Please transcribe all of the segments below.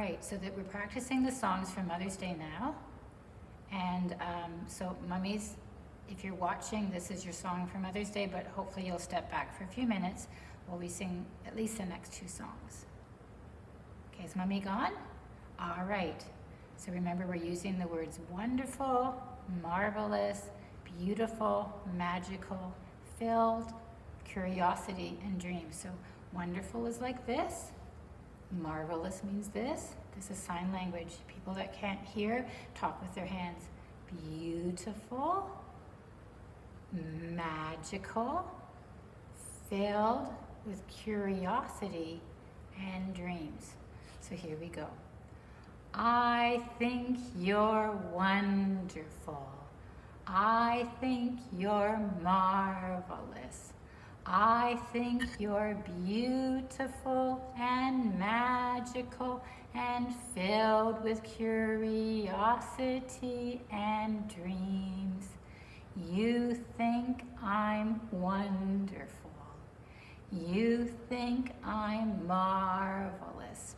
right, so that we're practicing the songs for Mother's Day now. And so mummies, if you're watching, this is your song for Mother's Day, but hopefully you'll step back for a few minutes while we sing at least the next two songs. Okay, is Mummy gone? All right. So remember, we're using the words wonderful, marvelous, beautiful, magical, filled, curiosity, and dream. So wonderful is like this. Marvelous means this. This is sign language. People that can't hear talk with their hands. Beautiful, magical, filled with curiosity and dreams. So here we go. I think you're wonderful. I think you're marvelous. I think you're beautiful and magical and filled with curiosity and dreams. You think I'm wonderful. You think I'm marvelous.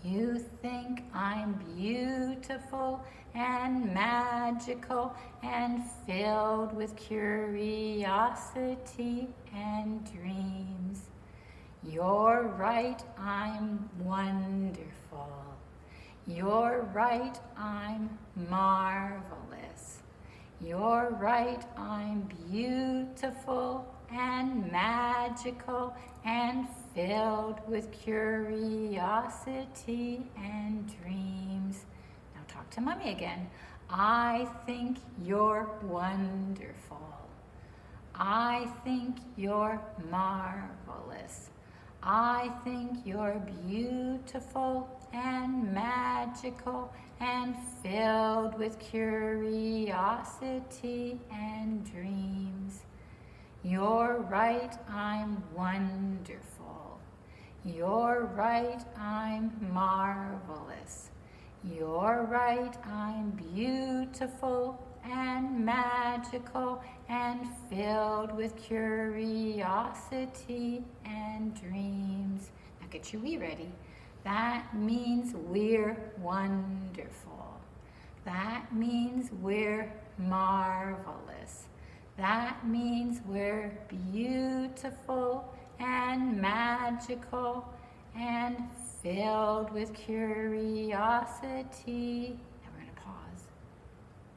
You think I'm beautiful and magical and filled with curiosity and dreams. You're right, I'm wonderful. You're right, I'm marvelous. You're right, I'm beautiful and magical and filled with curiosity and dreams. Now talk to Mummy again. I think you're wonderful. I think you're marvelous. I think you're beautiful and magical and filled with curiosity and dreams. You're right, I'm wonderful. You're right, I'm marvelous. You're right, I'm beautiful and magical and filled with curiosity and dreams. Now get your wee ready. That means we're wonderful. That means we're marvelous. That means we're beautiful and magical and filled with curiosity. Now we're going to pause.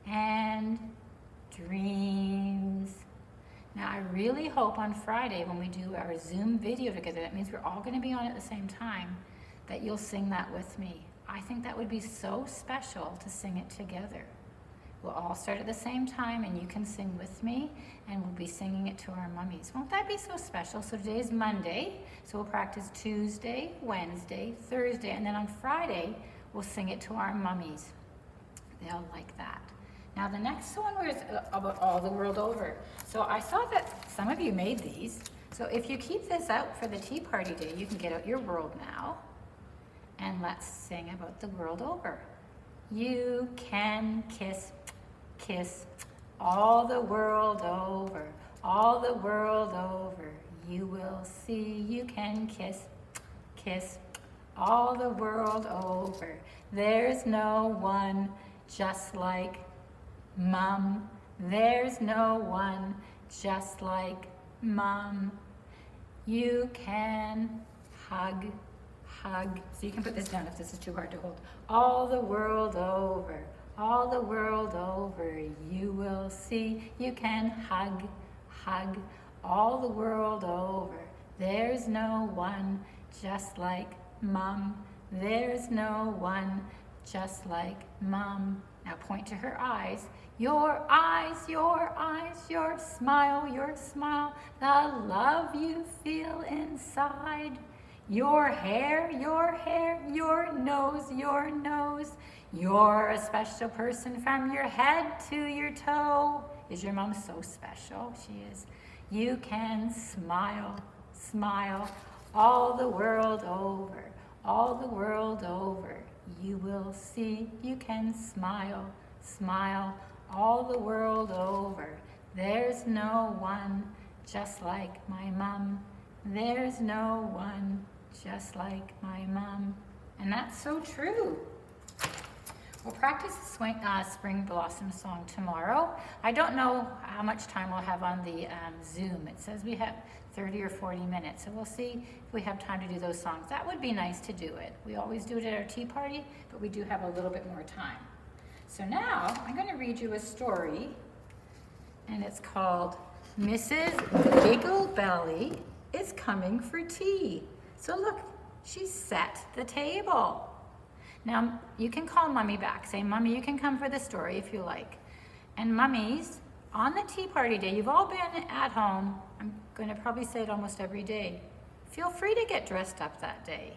And dreams. Now I really hope on Friday when we do our Zoom video together, that means we're all going to be on at the same time, that you'll sing that with me. I think that would be so special to sing it together. We'll all start at the same time and you can sing with me and we'll be singing it to our mummies. Won't that be so special? So today is Monday, so we'll practice Tuesday, Wednesday, Thursday, and then on Friday we'll sing it to our mummies. They'll like that. Now the next one was about all the world over. So I saw that some of you made these. So if you keep this out for the tea party day, you can get out your world now and let's sing about the world over. You can kiss, kiss all the world over, all the world over. You will see you can kiss, kiss all the world over. There's no one just like Mum. There's no one just like Mum. You can hug, hug. So you can put this down if this is too hard to hold. All the world over, all the world over. You will see you can hug, hug all the world over. There's no one just like Mum. There's no one just like Mum. Now point to her eyes. Your eyes, your eyes, your smile, the love you feel inside. Your hair, your nose, your nose. You're a special person from your head to your toe. Is your mom so special? She is. You can smile, smile all the world over, all the world over. You will see you can smile, smile all the world over. There's no one just like my mum. There's no one just like my mum. And that's so true. We'll practice the Spring Blossom song tomorrow. I don't know how much time we'll have on the Zoom. It says we have 30 or 40 minutes, so we'll see if we have time to do those songs. That would be nice to do it. We always do it at our tea party, but we do have a little bit more time. So now I'm going to read you a story, and it's called Mrs. Gigglebelly is Coming for Tea. So look, she set the table. Now, you can call Mommy back. Say, Mommy, you can come for the story if you like. And mummies, on the tea party day, you've all been at home. I'm going to probably say it almost every day. Feel free to get dressed up that day.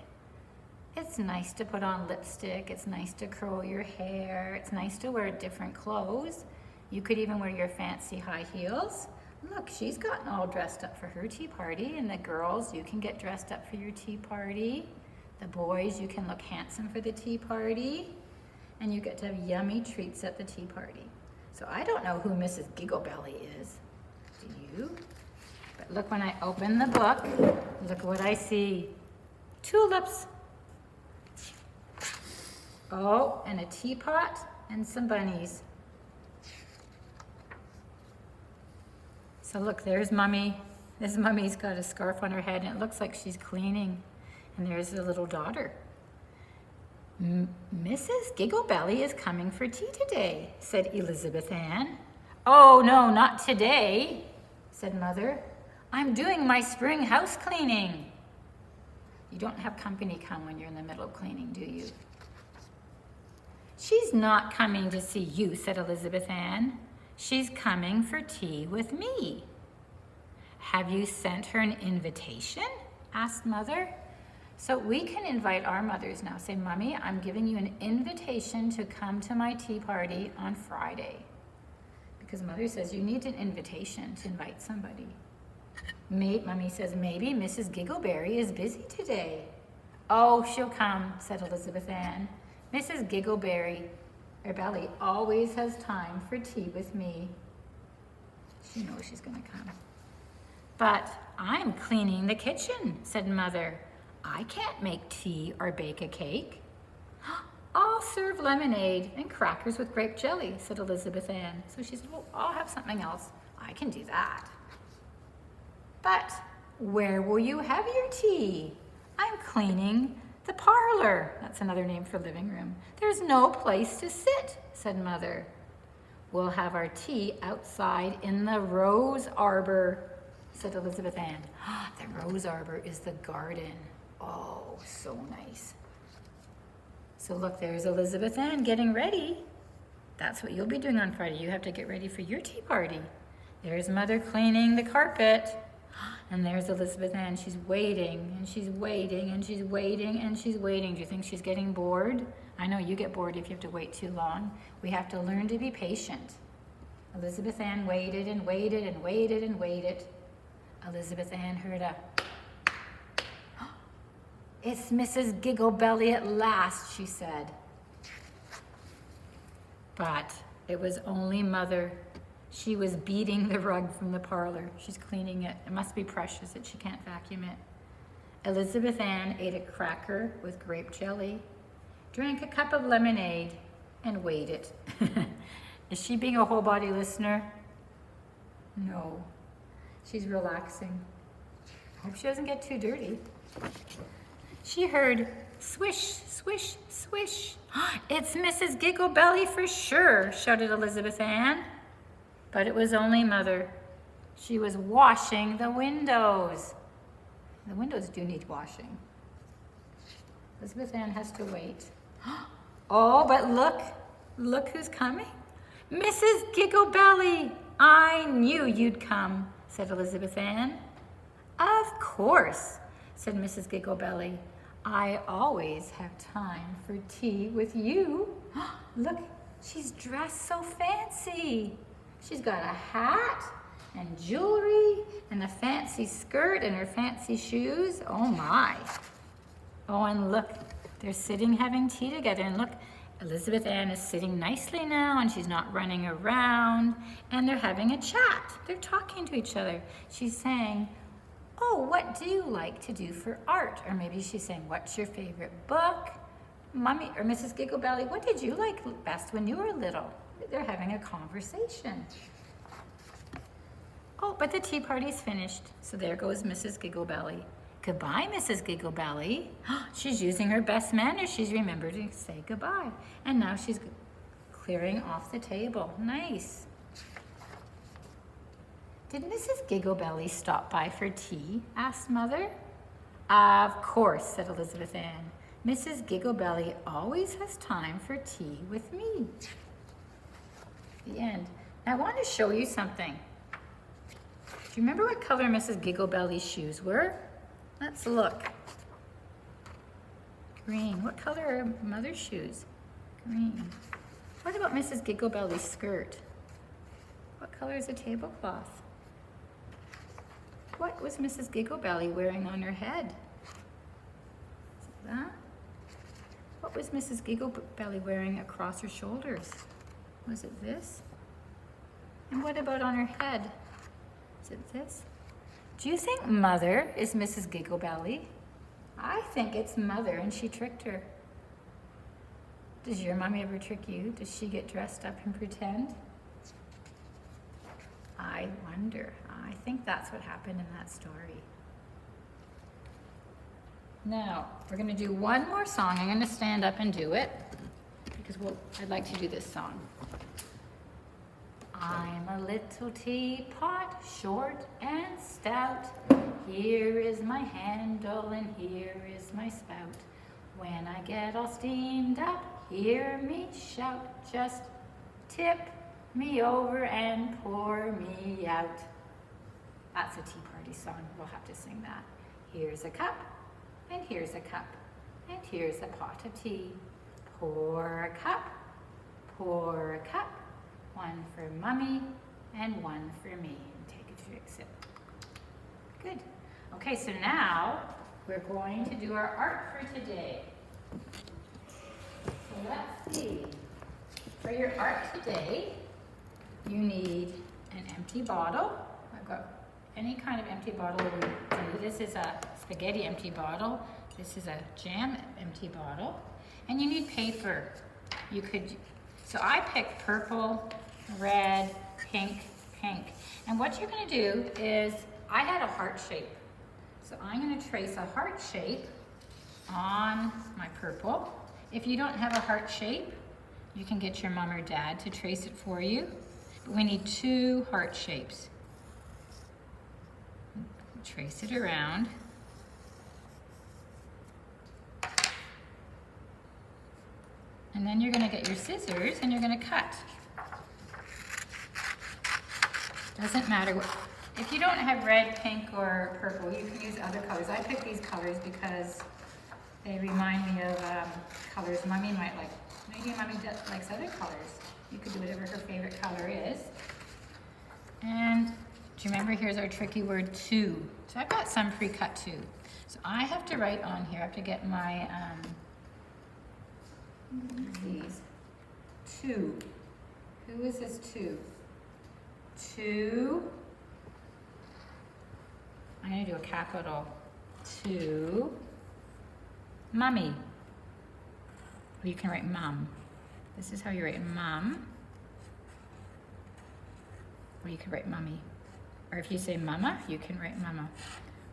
It's nice to put on lipstick. It's nice to curl your hair. It's nice to wear different clothes. You could even wear your fancy high heels. Look, she's gotten all dressed up for her tea party. And the girls, you can get dressed up for your tea party. The boys, you can look handsome for the tea party, and you get to have yummy treats at the tea party. So I don't know who Mrs. Gigglebelly is. Do you? But look, when I open the book, look what I see. Tulips. Oh, and a teapot and some bunnies. So look, there's Mommy. This Mummy's got a scarf on her head, and it looks like she's cleaning. And there's the little daughter. Mrs. Gigglebelly is coming for tea today, said Elizabeth Ann. Oh, no, not today, said Mother. I'm doing my spring house cleaning. You don't have company come when you're in the middle of cleaning, do you? She's not coming to see you, said Elizabeth Ann. She's coming for tea with me. Have you sent her an invitation? Asked Mother. So we can invite our mothers now. Say, Mommy, I'm giving you an invitation to come to my tea party on Friday. Because Mother says you need an invitation to invite somebody. Mommy says, maybe Mrs. Giggleberry is busy today. Oh, she'll come, said Elizabeth Ann. Mrs. Gigglebelly always has time for tea with me. She knows she's gonna come. But I'm cleaning the kitchen, said Mother. I can't make tea or bake a cake. I'll serve lemonade and crackers with grape jelly, said Elizabeth Ann. So she said, well, I'll have something else. I can do that. But where will you have your tea? I'm cleaning the parlor. That's another name for living room. There's no place to sit, said Mother. We'll have our tea outside in the rose arbor, said Elizabeth Ann. The rose arbor is the garden. Oh, so nice. So look, there's Elizabeth Ann getting ready. That's what you'll be doing on Friday. You have to get ready for your tea party. There's Mother cleaning the carpet. And there's Elizabeth Ann. She's waiting, and she's waiting, and she's waiting, and she's waiting. Do you think she's getting bored? I know you get bored if you have to wait too long. We have to learn to be patient. Elizabeth Ann waited and waited and waited and waited. Elizabeth Ann heard a, it's Mrs. Gigglebelly at last, she said. But it was only Mother. She was beating the rug from the parlor. She's cleaning it. It must be precious that she can't vacuum it. Elizabeth Ann ate a cracker with grape jelly, drank a cup of lemonade, and waited. Is she being a whole body listener? No. She's relaxing. Hope she doesn't get too dirty. She heard swish, swish, swish. It's Mrs. Gigglebelly for sure, shouted Elizabeth Ann. But it was only Mother. She was washing the windows. The windows do need washing. Elizabeth Ann has to wait. Oh, but look who's coming. Mrs. Gigglebelly, I knew you'd come, said Elizabeth Ann. Of course, said Mrs. Gigglebelly. I always have time for tea with you. Look, she's dressed so fancy. She's got a hat and jewelry and a fancy skirt and her fancy shoes. Oh my. Oh, and look, they're sitting having tea together. And look, Elizabeth Ann is sitting nicely now and she's not running around. And they're having a chat. They're talking to each other. She's saying, oh, what do you like to do for art? Or maybe she's saying, what's your favorite book? Mommy or Mrs. Gigglebelly, what did you like best when you were little? They're having a conversation. Oh, but the tea party's finished. So there goes Mrs. Gigglebelly. Goodbye, Mrs. Gigglebelly. She's using her best manners. She's remembered to say goodbye. And now she's clearing off the table. Nice. Did Mrs. Gigglebelly stop by for tea? Asked Mother. Of course, said Elizabeth Ann. Mrs. Gigglebelly always has time for tea with me. The end. Now I want to show you something. Do you remember what color Mrs. Gigglebelly's shoes were? Let's look. Green. What color are Mother's shoes? Green. What about Mrs. Gigglebelly's skirt? What color is the tablecloth? What was Mrs. Gigglebelly wearing on her head? Is it that? What was Mrs. Gigglebelly wearing across her shoulders? Was it this? And what about on her head? Is it this? Do you think Mother is Mrs. Gigglebelly? I think it's Mother and she tricked her. Does your mommy ever trick you? Does she get dressed up and pretend? I wonder. I think that's what happened in that story. Now, we're going to do one more song. I'm going to stand up and do it because I'd like to do this song. I'm a little teapot, short and stout. Here is my handle and here is my spout. When I get all steamed up, hear me shout. Just tip me over and pour me out. That's a tea party song. We'll have to sing that. Here's a cup, and here's a cup, and here's a pot of tea. Pour a cup, pour a cup. One for Mummy and one for me. Take a drink sip. Good. Okay, so now we're going to do our art for today. So let's see. For your art today, you need an empty bottle. I've got any kind of empty bottle we do. This is a spaghetti empty bottle. This is a jam empty bottle. And you need paper. So I picked purple, red, pink, pink. And what you're gonna do is, I had a heart shape. So I'm gonna trace a heart shape on my purple. If you don't have a heart shape, you can get your mom or dad to trace it for you. But we need 2 heart shapes. Trace it around. And then you're gonna get your scissors and you're gonna cut. Doesn't matter what, if you don't have red, pink, or purple, you can use other colors. I picked these colors because they remind me of colors Mummy might like. Maybe Mummy likes other colors. You could do whatever her favorite color is. And do you remember, here's our tricky word, to. So I've got some pre-cut too. So I have to write on here, I have to get my, these, to. Who is this to? To, I'm going to do a capital, to Mummy. Or you can write Mum. This is how you write Mum. Or you can write Mummy. Or if you say Mama, you can write Mama.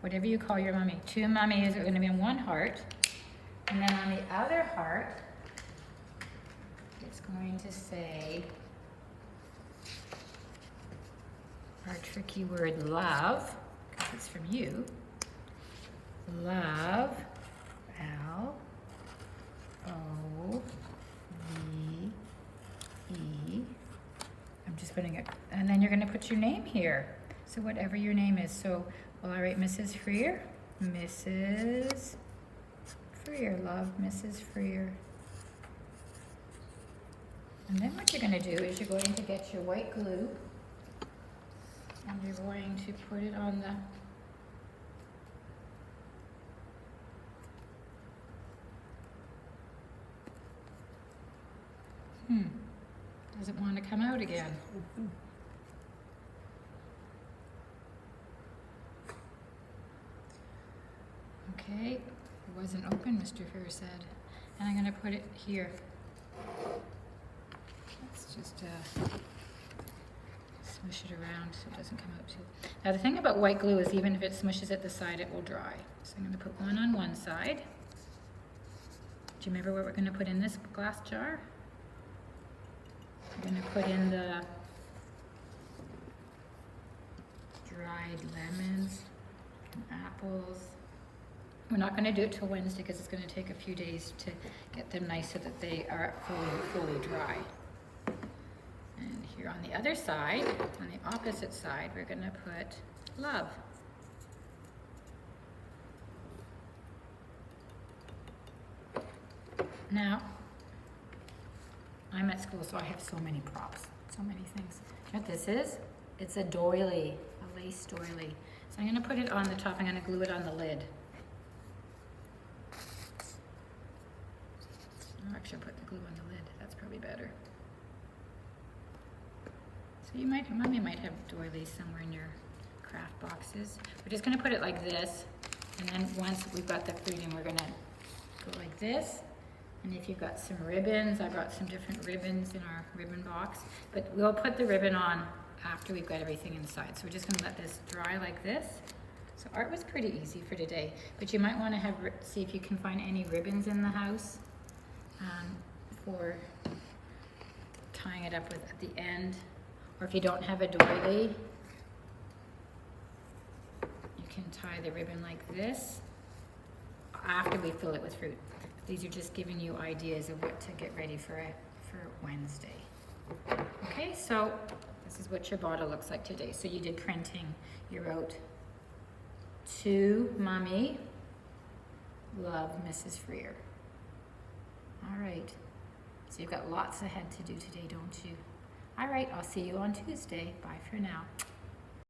Whatever you call your Mummy. To Mummy is going to be in one heart. And then on the other heart, it's going to say our tricky word, love, because it's from you. Love, L, O, V, E. I'm just putting it, and then you're going to put your name here. So whatever your name is. So will I write Mrs. Freer? Mrs. Freer, love Mrs. Freer. And then what you're going to do is you're going to get your white glue and you're going to put it on the doesn't want to come out again. Okay, it wasn't open, Mr. Fair said. And I'm gonna put it here. Let's just smush it around so it doesn't come out too. Now the thing about white glue is even if it smushes at the side, it will dry. So I'm gonna put one on one side. Do you remember what we're gonna put in this glass jar? We're gonna put in the dried lemons and apples. We're not going to do it till Wednesday because it's going to take a few days to get them nice so that they are fully dry. And here on the other side, on the opposite side, we're going to put love. Now, I'm at school, so I have so many props, so many things. You know what this is? It's a doily, a lace doily. So I'm going to put it on the top. I'm going to glue it on the lid. I'll actually put the glue on the lid. That's probably better. So you might, Mommy might have doilies somewhere in your craft boxes. We're just going to put it like this, and then once we've got the fruit in, we're going to go like this. And if you've got some ribbons, I brought some different ribbons in our ribbon box, but we'll put the ribbon on after we've got everything inside. So we're just going to let this dry like this. So art was pretty easy for today, but you might want to have see if you can find any ribbons in the house. For tying it up with at the end, or if you don't have a doily, you can tie the ribbon like this after we fill it with fruit. These are just giving you ideas of what to get ready for Wednesday. Okay, so this is what your bottle looks like today. So you did printing. You wrote, "To Mommy, love Mrs. Freer." All right, so you've got lots ahead to do today, don't you? All right, I'll see you on Tuesday. Bye for now.